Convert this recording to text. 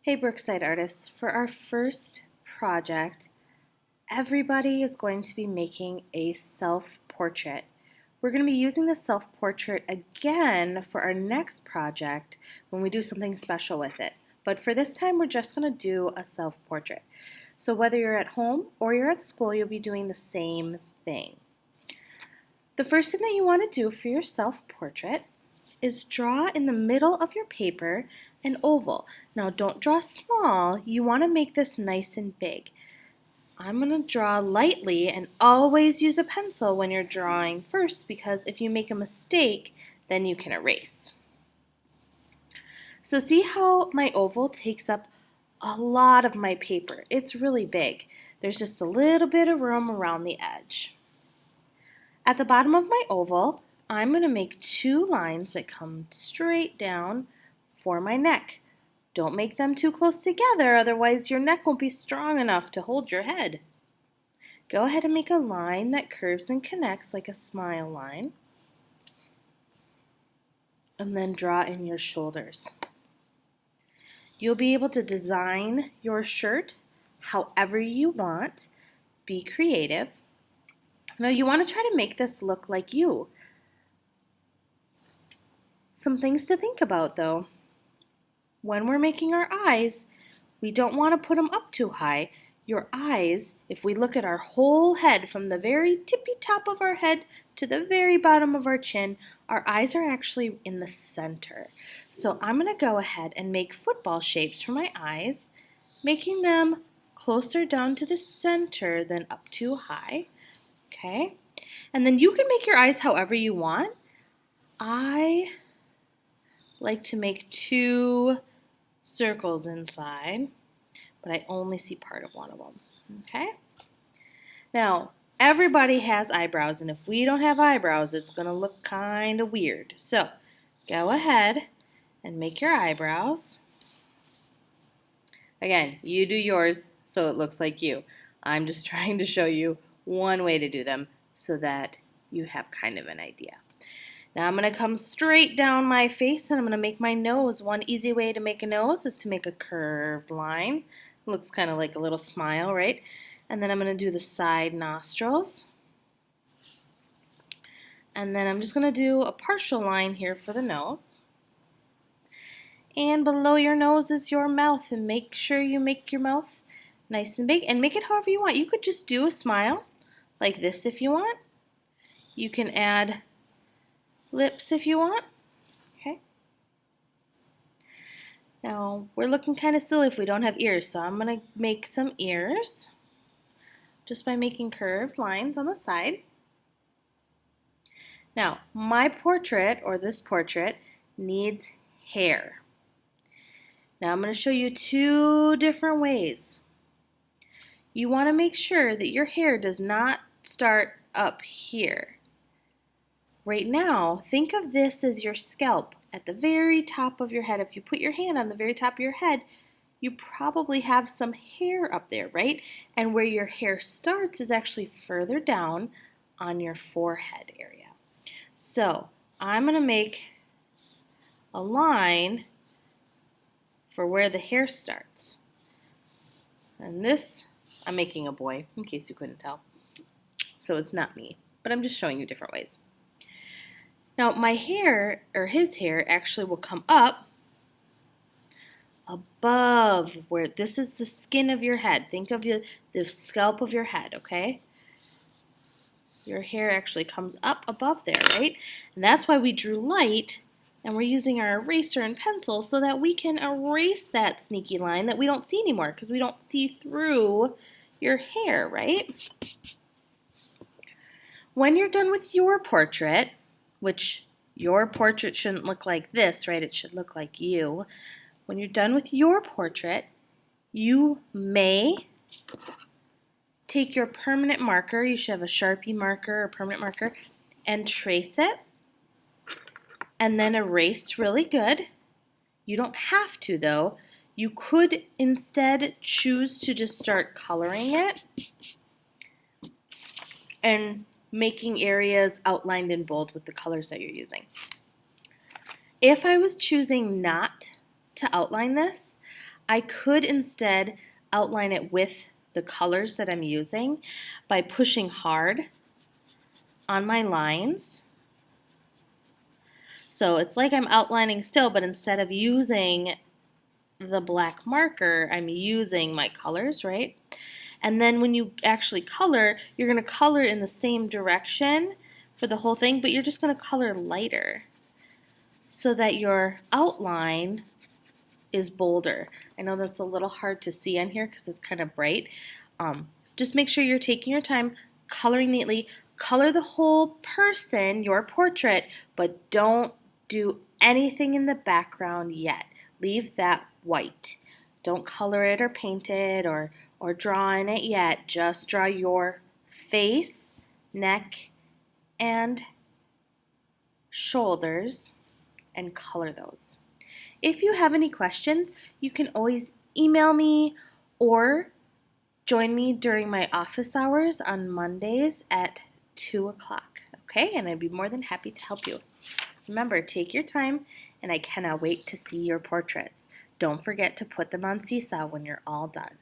Hey Brookside artists, for our first project, everybody is going to be making a self-portrait. We're going to be using the self-portrait again for our next project when we do something special with it. But for this time, we're just going to do a self-portrait. So whether you're at home or you're at school, you'll be doing the same thing. The first thing that you want to do for your self-portrait is draw in the middle of your paper an oval. Now don't draw small, you want to make this nice and big. I'm going to draw lightly and always use a pencil when you're drawing first, because if you make a mistake, then you can erase. So see how my oval takes up a lot of my paper. It's really big. There's just a little bit of room around the edge. At the bottom of my oval, I'm going to make two lines that come straight down for my neck. Don't make them too close together, otherwise your neck won't be strong enough to hold your head. Go ahead and make a line that curves and connects like a smile line. And then draw in your shoulders. You'll be able to design your shirt however you want. Be creative. Now you want to try to make this look like you. Some things to think about though. When we're making our eyes, we don't want to put them up too high. Your eyes, if we look at our whole head from the very tippy top of our head to the very bottom of our chin, our eyes are actually in the center. So I'm going to go ahead and make football shapes for my eyes, making them closer down to the center than up too high. Okay? And then you can make your eyes however you want. I like to make two circles inside, but I only see part of one of them. Okay? Now, everybody has eyebrows, and if we don't have eyebrows, it's going to look kind of weird. So, go ahead and make your eyebrows. Again, you do yours so it looks like you. I'm just trying to show you one way to do them so that you have kind of an idea. Now I'm going to come straight down my face and I'm going to make my nose. One easy way to make a nose is to make a curved line. It looks kind of like a little smile, right? And then I'm going to do the side nostrils. And then I'm just going to do a partial line here for the nose. And below your nose is your mouth, and make sure you make your mouth nice and big and make it however you want. You could just do a smile like this if you want. You can add lips if you want. Okay. Now we're looking kind of silly if we don't have ears, so I'm going to make some ears just by making curved lines on the side. Now my portrait, or this portrait, needs hair. Now I'm going to show you two different ways. You want to make sure that your hair does not start up here. Right now, think of this as your scalp at the very top of your head. If you put your hand on the very top of your head, you probably have some hair up there, right? And where your hair starts is actually further down on your forehead area. So I'm going to make a line for where the hair starts. And this, I'm making a boy, in case you couldn't tell. So it's not me, but I'm just showing you different ways. Now my hair, or his hair, actually will come up above where this is the skin of your head. Think of the scalp of your head, okay? Your hair actually comes up above there, right? And that's why we drew light, and we're using our eraser and pencil so that we can erase that sneaky line that we don't see anymore, because we don't see through your hair, right? When you're done with your portrait, which your portrait shouldn't look like this, right? It should look like you. When you're done with your portrait, you may take your permanent marker, you should have a Sharpie marker or permanent marker, and trace it, and then erase really good. You don't have to though. You could instead choose to just start coloring it and making areas outlined in bold with the colors that you're using. If I was choosing not to outline this, I could instead outline it with the colors that I'm using by pushing hard on my lines. So it's like I'm outlining still, but instead of using the black marker, I'm using my colors, right? And then when you actually color, you're going to color in the same direction for the whole thing, but you're just going to color lighter so that your outline is bolder. I know that's a little hard to see on here because it's kind of bright. Just make sure you're taking your time, coloring neatly. Color the whole person, your portrait, but don't do anything in the background yet. Leave that white. Don't color it or paint it or draw in it yet. Just draw your face, neck, and shoulders and color those. If you have any questions, you can always email me or join me during my office hours on Mondays at 2 o'clock. Okay, and I'd be more than happy to help you. Remember, take your time, and I cannot wait to see your portraits. Don't forget to put them on Seesaw when you're all done.